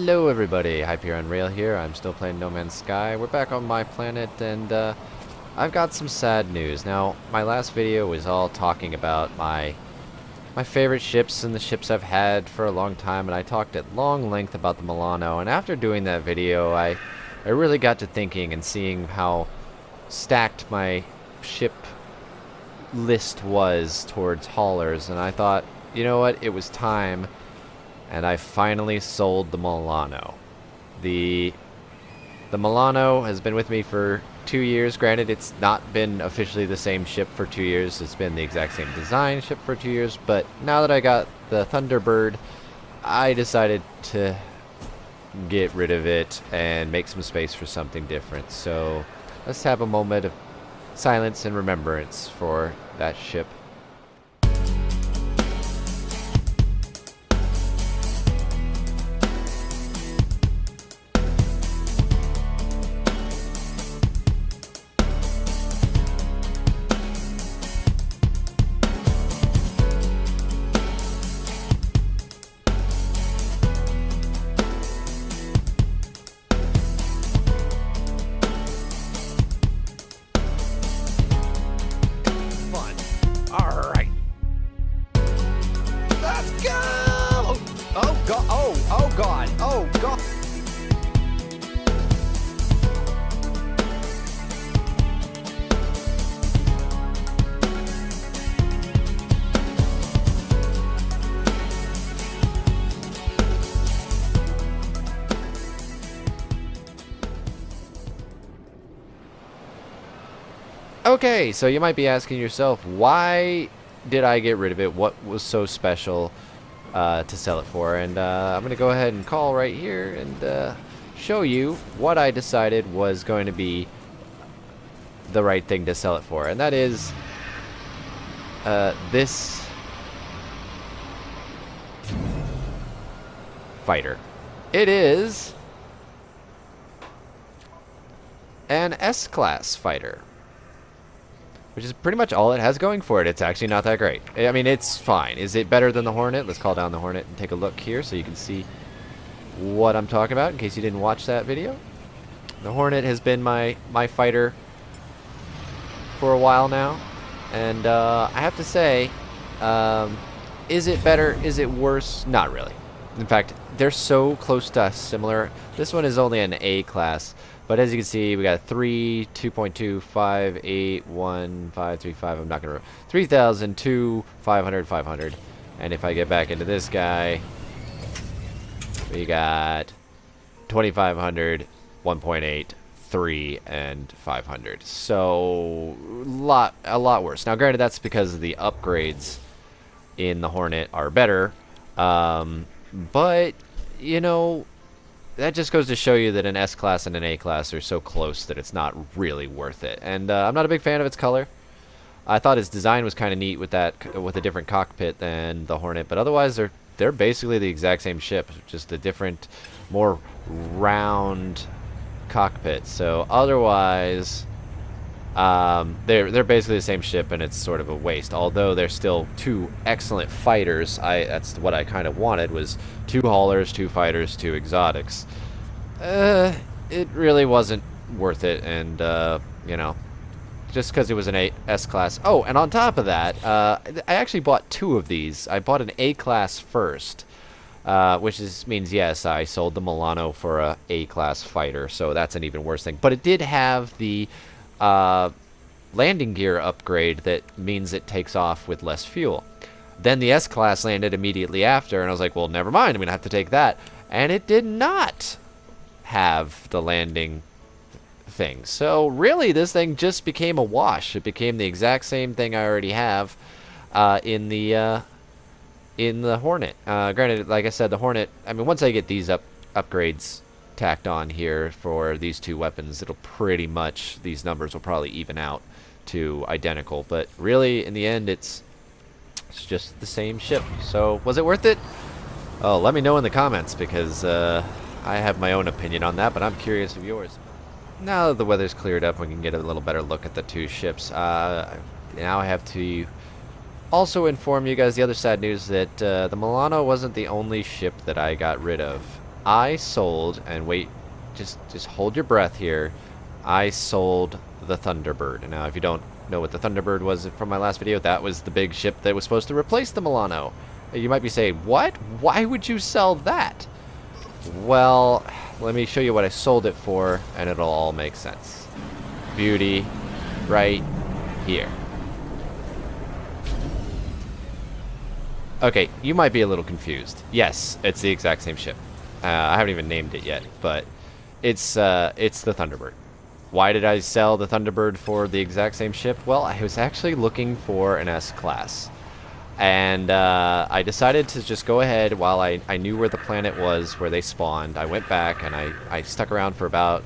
Hello everybody, Hype here on Rail here. I'm still playing No Man's Sky. We're back on my planet and I've got some sad news. Now, my last video was all talking about my favorite ships and the ships I've had for a long time, and I talked at long length about the Milano, and after doing that video I really got to thinking and seeing how stacked my ship list was towards haulers, and I thought, you know what, it was time. And I finally sold the Milano. The Milano has been with me for 2 years. Granted, it's not been officially the same ship for 2 years. It's been the exact same design ship for 2 years. But now that I got the Thunderbird, I decided to get rid of it and make some space for something different. So let's have a moment of silence and remembrance for that ship. Okay, so you might be asking yourself, why did I get rid of it? What was so special to sell it for? And I'm going to go ahead and call right here and show you what I decided was going to be the right thing to sell it for. And that is this fighter. It is an S-class fighter, which is pretty much all it has going for it. It's actually not that great. I mean, it's fine. Is it better than the Hornet? Let's call down the Hornet and take a look here so you can see what I'm talking about in case you didn't watch that video. The Hornet has been my fighter for a while now, and I have to say, is it better? Is it worse? Not really. In fact, they're so close to similar. This one is only an A class. But as you can see, we got 3, 2.2, 5, 8, 1, 5, 3, 5. I'm not going to... 3,000, 2, 500, 500. And if I get back into this guy, we got 2,500, 1.8, 3, and 500. So, a lot worse. Now, granted, that's because the upgrades in the Hornet are better. But, you know, that just goes to show you that an S-Class and an A-Class are so close that it's not really worth it. And I'm not a big fan of its color. I thought its design was kind of neat with a different cockpit than the Hornet, but otherwise they're basically the exact same ship, just a different, more round cockpit. So otherwise, they're basically the same ship, and it's sort of a waste. Although they're still two excellent fighters. That's what I kind of wanted, was 2 haulers, 2 fighters, 2 exotics. It really wasn't worth it, and you know, just because it was an S-class. Oh, and on top of that, I actually bought 2 of these. I bought an A-class first, which means, yes, I sold the Milano for a A-class fighter, so that's an even worse thing. But it did have the landing gear upgrade that means it takes off with less fuel. Then the S-Class landed immediately after, and I was like, well, never mind, I'm going to have to take that. And it did not have the landing thing. So really, this thing just became a wash. It became the exact same thing I already have in the Hornet. Granted, like I said, the Hornet, I mean, once I get these upgrades tacked on here for these 2 weapons, it'll pretty much, these numbers will probably even out to identical. But really, in the end, it's just the same ship. So was it worth it? Oh, let me know in the comments, because I have my own opinion on that, but I'm curious of yours. Now that the weather's cleared up, we can get a little better look at the 2 ships. Now I have to also inform you guys the other sad news that the Milano wasn't the only ship that I got rid of. I sold, and wait, just hold your breath here. I sold the Thunderbird. Now, if you don't know what the Thunderbird was from my last video, that was the big ship that was supposed to replace the Milano. You might be saying, what? Why would you sell that? Well, let me show you what I sold it for, and it'll all make sense. Beauty, right here. Okay, you might be a little confused. Yes, it's the exact same ship. I haven't even named it yet, but it's the Thunderbird. Why did I sell the Thunderbird for the exact same ship? Well, I was actually looking for an S-Class. And I decided to just go ahead while I knew where the planet was, where they spawned. I went back and I stuck around for about,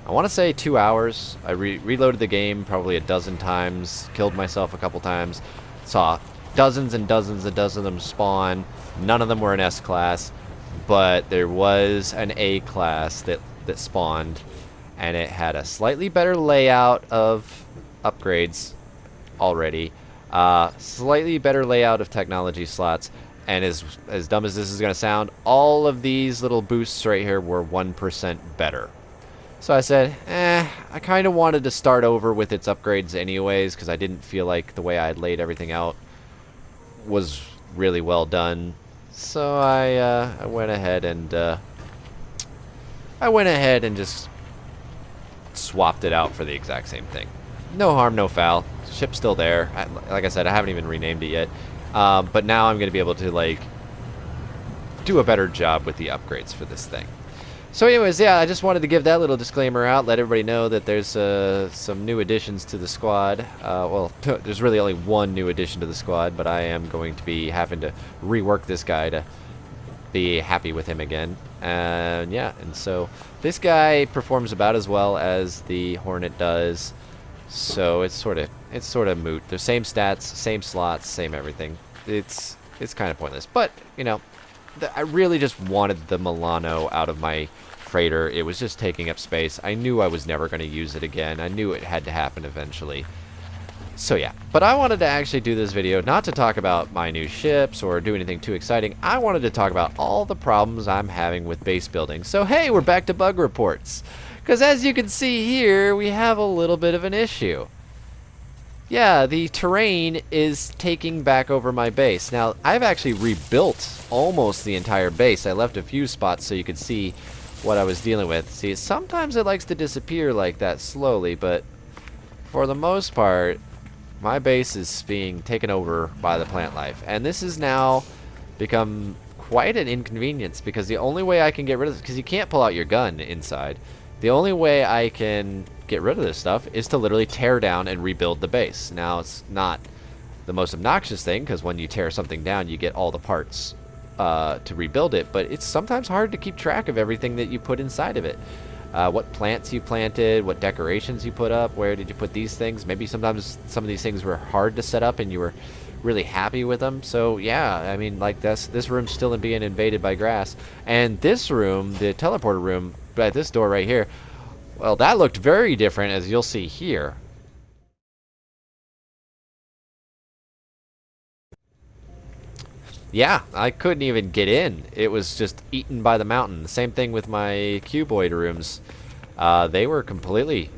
I want to say 2 hours. I reloaded the game probably a dozen times, killed myself a couple times, saw dozens and dozens and dozens of them spawn. None of them were an S-Class, but there was an A-Class that spawned, and it had a slightly better layout of upgrades already. Slightly better layout of technology slots, and as dumb as this is going to sound, all of these little boosts right here were 1% better. So I said, I kind of wanted to start over with its upgrades anyways, because I didn't feel like the way I had laid everything out was really well done. So I went ahead and just swapped it out for the exact same thing. No harm, no foul. Ship's still there. Like I said, I haven't even renamed it yet. But now I'm going to be able to, like, do a better job with the upgrades for this thing. So anyways, yeah, I just wanted to give that little disclaimer out, let everybody know that there's some new additions to the squad. Well, there's really only one new addition to the squad, but I am going to be having to rework this guy to be happy with him again. And yeah, and so this guy performs about as well as the Hornet does. So it's sort of moot. They're same stats, same slots, same everything. It's kind of pointless. But, you know, I really just wanted the Milano out of my freighter. It was just taking up space. I knew I was never going to use it again. I knew it had to happen eventually. So yeah, but I wanted to actually do this video not to talk about my new ships or do anything too exciting. I wanted to talk about all the problems I'm having with base building. So hey, we're back to bug reports. Because as you can see here, we have a little bit of an issue. Yeah, the terrain is taking back over my base. Now, I've actually rebuilt almost the entire base. I left a few spots so you could see what I was dealing with. See, sometimes it likes to disappear like that slowly, but for the most part, my base is being taken over by the plant life. And this has now become quite an inconvenience because the only way I can get rid of this, because you can't pull out your gun inside, the only way I can get rid of this stuff is to literally tear down and rebuild the base. Now, it's not the most obnoxious thing, because when you tear something down, you get all the parts to rebuild it, but it's sometimes hard to keep track of everything that you put inside of it. What plants you planted, what decorations you put up, where did you put these things. Maybe sometimes some of these things were hard to set up and you were really happy with them. So yeah, I mean, like this room's still being invaded by grass. And this room, the teleporter room, at this door right here, well, that looked very different, as you'll see here. Yeah, I couldn't even get in. It was just eaten by the mountain. The same thing with my cuboid rooms. They were completely...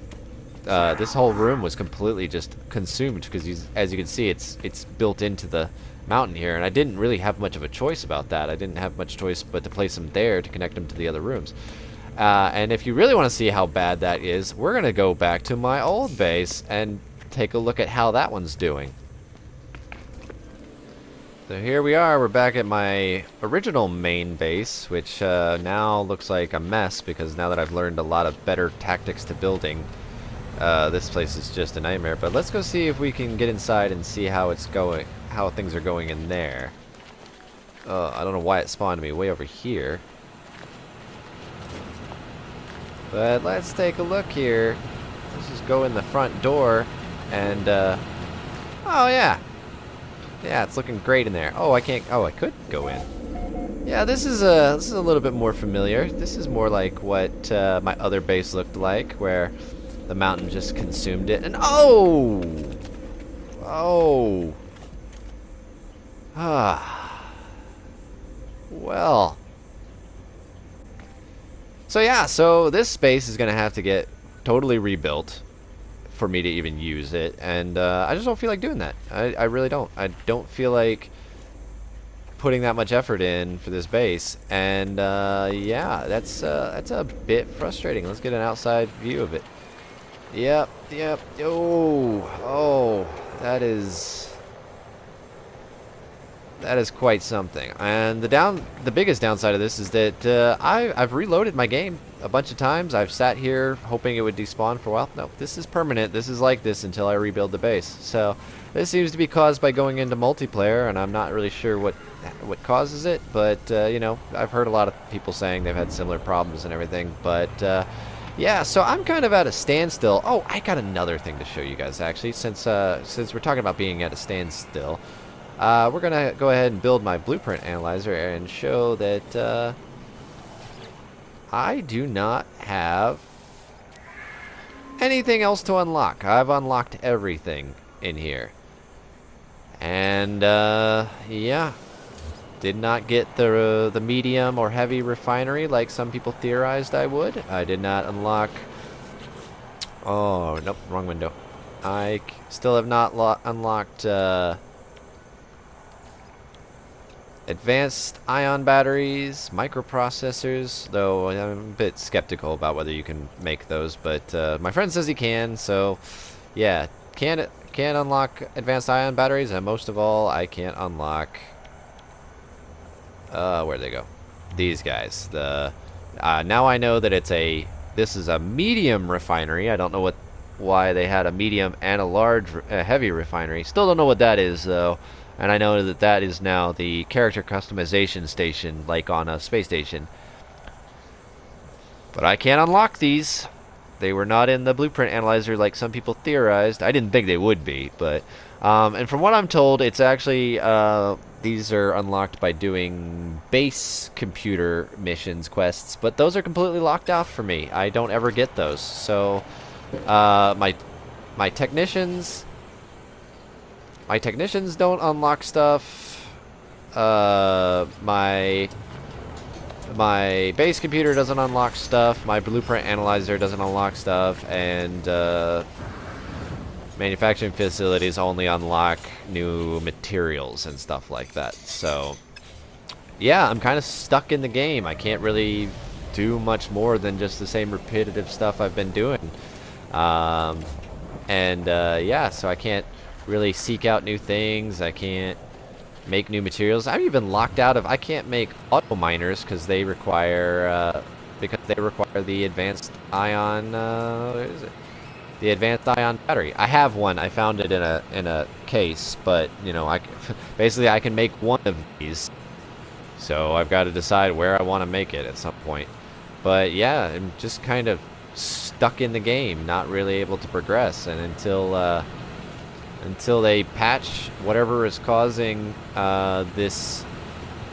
this whole room was completely just consumed because, as you can see, it's built into the mountain here, and I didn't really have much of a choice about that. I didn't have much choice but to place them there to connect them to the other rooms. And if you really want to see how bad that is, we're going to go back to my old base and take a look at how that one's doing. So here we are, we're back at my original main base, which now looks like a mess because now that I've learned a lot of better tactics to building, this place is just a nightmare. But let's go see if we can get inside and see how it's going, how things are going in there. I don't know why it spawned me way over here. But let's take a look here. Let's just go in the front door and, oh yeah. Yeah, it's looking great in there. Oh, I can't, oh, I could go in. Yeah, this is a little bit more familiar. This is more like what my other base looked like, where the mountain just consumed it. And oh! Oh. Ah. Well. So yeah, so this space is gonna have to get totally rebuilt for me to even use it, and I just don't feel like doing that. I really don't. I don't feel like putting that much effort in for this base, and yeah, that's a bit frustrating. Let's get an outside view of it. Yep, yep. Oh, that is quite something. And the biggest downside of this is that I've reloaded my game a bunch of times. I've sat here hoping it would despawn for a while. No, this is permanent. This is like this until I rebuild the base. So this seems to be caused by going into multiplayer, and I'm not really sure what causes it. But you know, I've heard a lot of people saying they've had similar problems and everything. But yeah, so I'm kind of at a standstill. Oh, I got another thing to show you guys actually, since we're talking about being at a standstill. We're going to go ahead and build my blueprint analyzer and show that I do not have anything else to unlock. I've unlocked everything in here. And, yeah. Did not get the medium or heavy refinery like some people theorized I would. I did not unlock... Oh, nope, wrong window. I still have not unlocked... advanced ion batteries, microprocessors, though I'm a bit skeptical about whether you can make those, but my friend says he can, so yeah, can unlock advanced ion batteries, and most of all, I can't unlock where'd they go? These guys. Now I know that this is a medium refinery. I don't know why they had a medium and a heavy refinery. Still don't know what that is though. And I know that that is now the character customization station, like on a space station. But I can't unlock these. They were not in the blueprint analyzer like some people theorized. I didn't think they would be, but... and from what I'm told, it's actually... these are unlocked by doing base computer missions, quests, but those are completely locked out for me. I don't ever get those. So, my technicians... My technicians don't unlock stuff. My base computer doesn't unlock stuff. My blueprint analyzer doesn't unlock stuff. And manufacturing facilities only unlock new materials and stuff like that. So, yeah, I'm kind of stuck in the game. I can't really do much more than just the same repetitive stuff I've been doing. Yeah, so I can't really seek out new things. I can't make new materials. I'm even locked out of... I can't make auto miners because they require the advanced ion... where is it? The advanced ion battery. I have one. I found it in a case, but you know, basically I can make one of these. So I've got to decide where I want to make it at some point. But yeah, I'm just kind of stuck in the game, not really able to progress, and until they patch whatever is causing this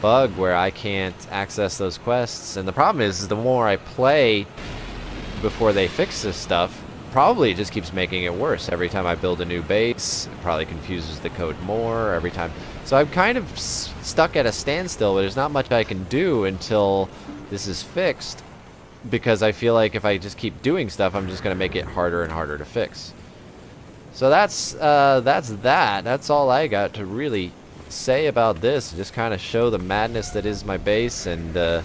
bug where I can't access those quests. And the problem is the more I play before they fix this stuff, probably it just keeps making it worse. Every time I build a new base, it probably confuses the code more every time. So I'm kind of stuck at a standstill, but there's not much I can do until this is fixed, because I feel like if I just keep doing stuff, I'm just going to make it harder and harder to fix. So that's that. That's all I got to really say about this. Just kind of show the madness that is my base, and the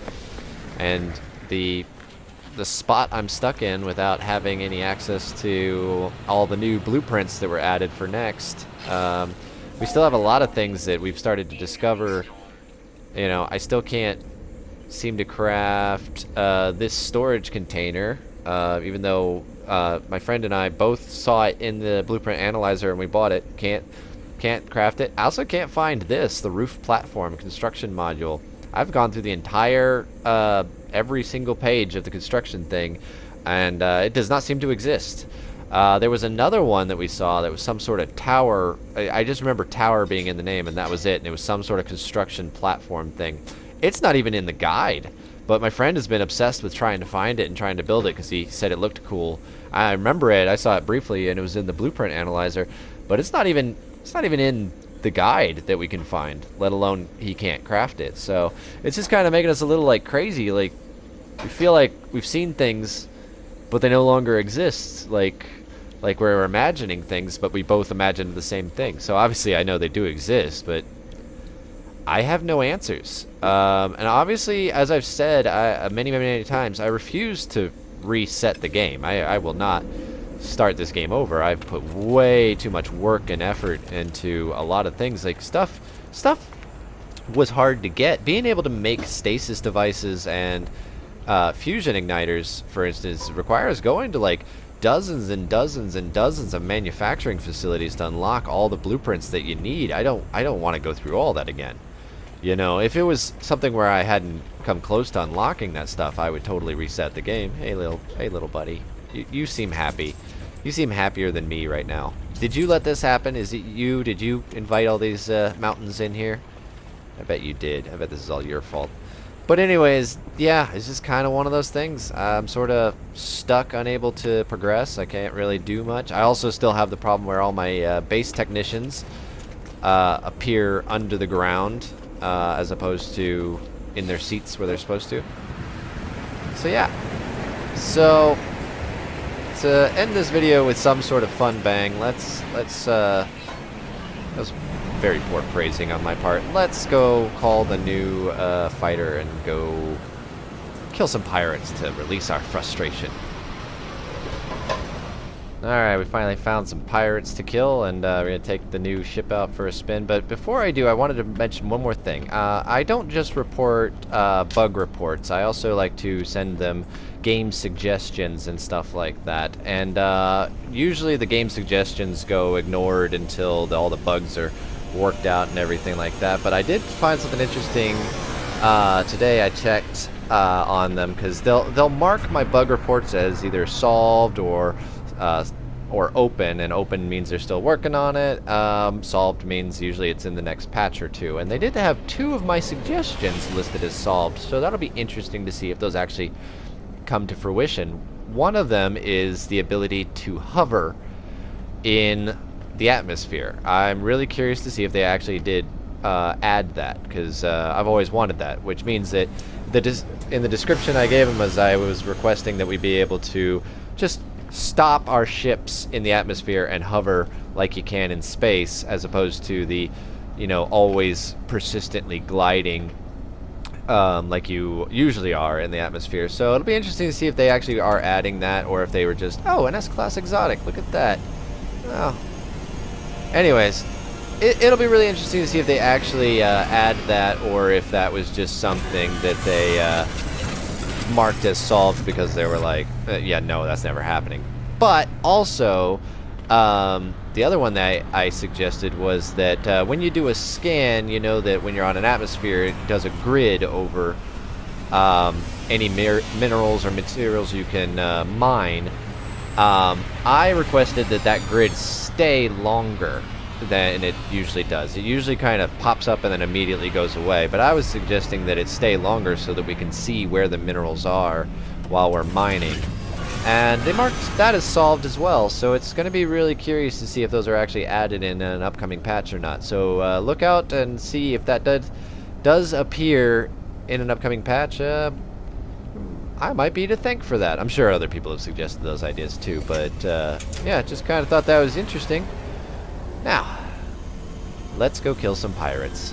spot I'm stuck in without having any access to all the new blueprints that were added for next. We still have a lot of things that we've started to discover. You know, I still can't seem to craft this storage container, even though my friend and I both saw it in the blueprint analyzer and we bought it. Can't craft it. I also can't find this, the roof platform construction module. I've gone through the entire every single page of the construction thing, and it does not seem to exist. There was another one that we saw that was some sort of tower. I just remember tower being in the name, and that was it. And it was some sort of construction platform thing. It's not even in the guide. But my friend has been obsessed with trying to find it and trying to build it because he said it looked cool. I remember it. I saw it briefly, and it was in the blueprint analyzer. But it's not even in the guide that we can find, let alone he can't craft it. So it's just kind of making us a little like crazy. Like, we feel like we've seen things, but they no longer exist. Like we're imagining things, but we both imagined the same thing. So obviously, I know they do exist, but I have no answers. And obviously, as I've said many times, I refuse to reset the game. I will not start this game over. I've put way too much work and effort into a lot of things. Like stuff was hard to get. Being able to make stasis devices and fusion igniters, for instance, requires going to like dozens and dozens and dozens of manufacturing facilities to unlock all the blueprints that you need. I don't want to go through all that again. You know, if it was something where I hadn't come close to unlocking that stuff, I would totally reset the game. Hey little buddy. You seem happy. You seem happier than me right now. Did you let this happen? Is it you? Did you invite all these mountains in here? I bet you did. I bet this is all your fault. But anyways, yeah, it's just kind of one of those things. I'm sort of stuck, unable to progress. I can't really do much. I also still have the problem where all my base technicians appear under the ground as opposed to in their seats where they're supposed to. So yeah. So to end this video with some sort of fun bang, let's that was very poor phrasing on my part. Let's go call the new fighter and go kill some pirates to release our frustration. Alright, we finally found some pirates to kill, and we're going to take the new ship out for a spin. But before I do, I wanted to mention one more thing. I don't just report bug reports. I also like to send them game suggestions and stuff like that. And usually the game suggestions go ignored until all the bugs are worked out and everything like that. But I did find something interesting today. I checked on them because they'll mark my bug reports as either solved or open, and open means they're still working on it. Solved means usually it's in the next patch or two. And they did have 2 of my suggestions listed as solved, so that'll be interesting to see if those actually come to fruition. One of them is the ability to hover in the atmosphere. I'm really curious to see if they actually did add that, because I've always wanted that, which means that in the description I gave them, as I was requesting that we be able to just stop our ships in the atmosphere and hover like you can in space, as opposed to the, you know, always persistently gliding like you usually are in the atmosphere. So it'll be interesting to see if they actually are adding that, or if they were just, oh, an S-Class exotic, look at that. Oh. Anyways, it'll be really interesting to see if they actually add that, or if that was just something that they marked as solved because they were like, yeah, no, that's never happening. But also, the other one that I suggested was that when you do a scan, you know that when you're on an atmosphere, it does a grid over any minerals or materials you can mine. I requested that grid stay longer than it usually does. It usually kind of pops up and then immediately goes away, but I was suggesting that it stay longer so that we can see where the minerals are while we're mining. And they marked that as solved as well, so it's going to be really curious to see if those are actually added in an upcoming patch or not. So look out and see if that does appear in an upcoming patch. I might be to thank for that. I'm sure other people have suggested those ideas too, but yeah, just kind of thought that was interesting. Now, let's go kill some pirates.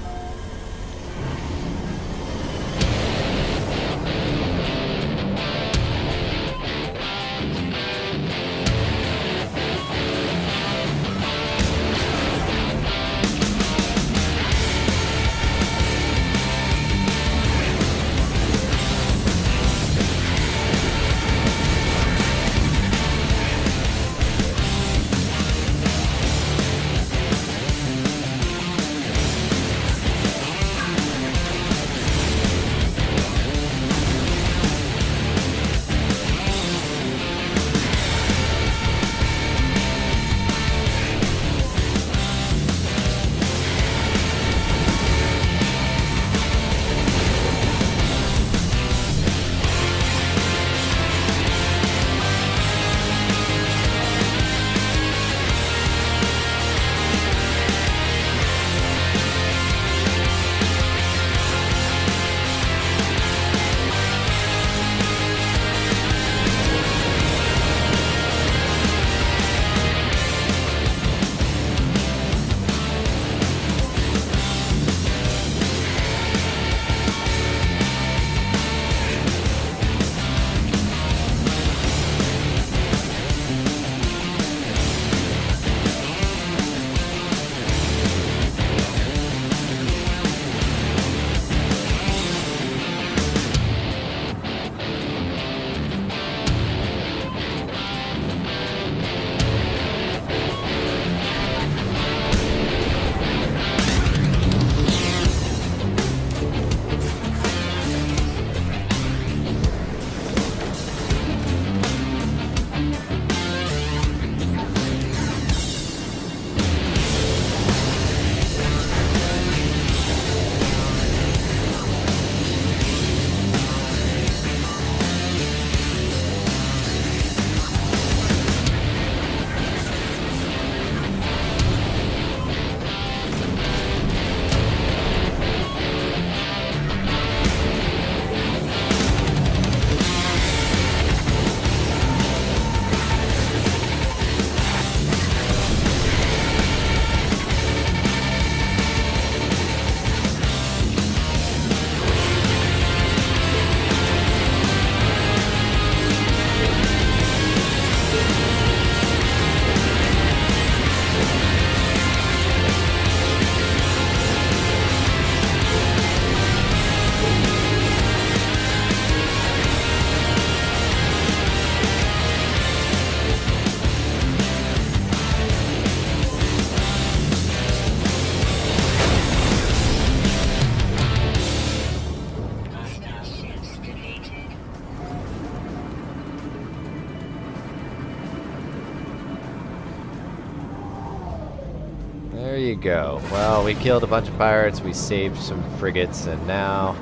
There you go. Well, we killed a bunch of pirates, we saved some frigates, and now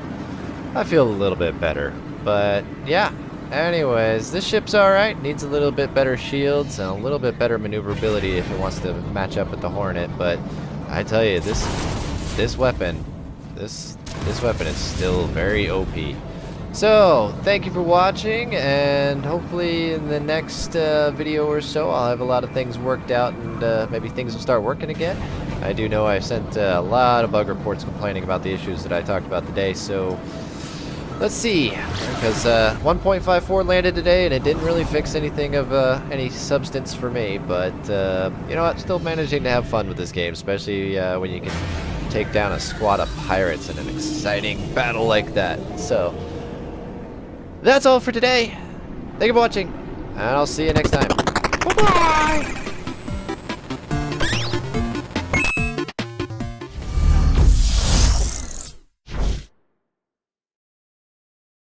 I feel a little bit better. But, yeah. Anyways, this ship's alright. Needs a little bit better shields and a little bit better maneuverability if it wants to match up with the Hornet. But I tell you, this weapon is still very OP. So, thank you for watching, and hopefully in the next video or so I'll have a lot of things worked out, and maybe things will start working again. I do know I sent a lot of bug reports complaining about the issues that I talked about today, so let's see, because 1.54 landed today and it didn't really fix anything of any substance for me, but you know what, still managing to have fun with this game, especially when you can take down a squad of pirates in an exciting battle like that. So that's all for today. Thank you for watching, and I'll see you next time. Bye-bye!